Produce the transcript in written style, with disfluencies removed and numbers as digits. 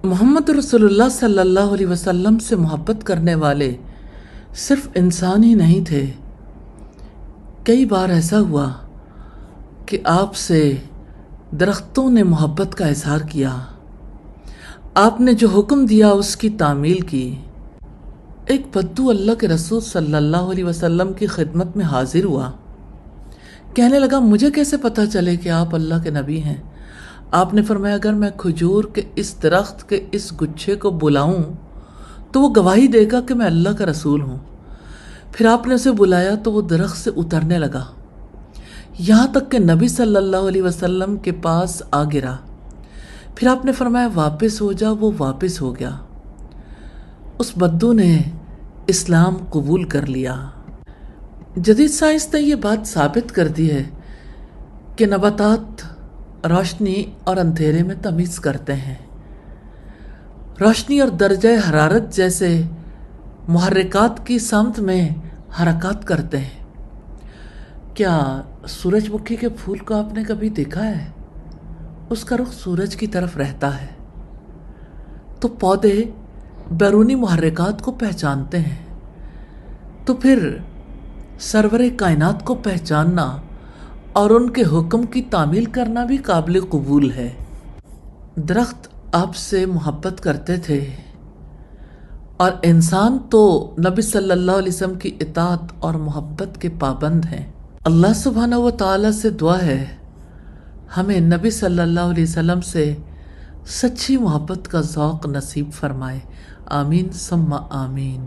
محمد رسول صلی اللہ علیہ وسلم سے محبت کرنے والے صرف انسان ہی نہیں تھے. کئی بار ایسا ہوا کہ آپ سے درختوں نے محبت کا اظہار کیا. آپ نے جو حکم دیا اس کی تعمیل کی. ایک بدو اللہ کے رسول صلی اللہ علیہ وسلم کی خدمت میں حاضر ہوا. کہنے لگا مجھے کیسے پتہ چلے کہ آپ اللہ کے نبی ہیں؟ آپ نے فرمایا اگر میں کھجور کے اس درخت کے اس گچھے کو بلاؤں تو وہ گواہی دے گا کہ میں اللہ کا رسول ہوں. پھر آپ نے اسے بلایا تو وہ درخت سے اترنے لگا یہاں تک کہ نبی صلی اللہ علیہ وسلم کے پاس آ گرا. پھر آپ نے فرمایا واپس ہو جا. وہ واپس ہو گیا. اس بدو نے اسلام قبول کر لیا. جدید سائنس نے یہ بات ثابت کر دی ہے کہ نباتات روشنی اور اندھیرے میں تمیز کرتے ہیں. روشنی اور درجہ حرارت جیسے محرکات کی سمت میں حرکات کرتے ہیں. کیا سورج مکھی کے پھول کو آپ نے کبھی دیکھا ہے؟ اس کا رخ سورج کی طرف رہتا ہے. تو پودے بیرونی محرکات کو پہچانتے ہیں. تو پھر سرور کائنات کو پہچاننا اور ان کے حکم کی تعمیل کرنا بھی قابل قبول ہے. درخت آپ سے محبت کرتے تھے اور انسان تو نبی صلی اللہ علیہ وسلم کی اطاعت اور محبت کے پابند ہیں. اللہ سبحانہ و تعالیٰ سے دعا ہے ہمیں نبی صلی اللہ علیہ وسلم سے سچی محبت کا ذوق نصیب فرمائے. آمین ثم آمین.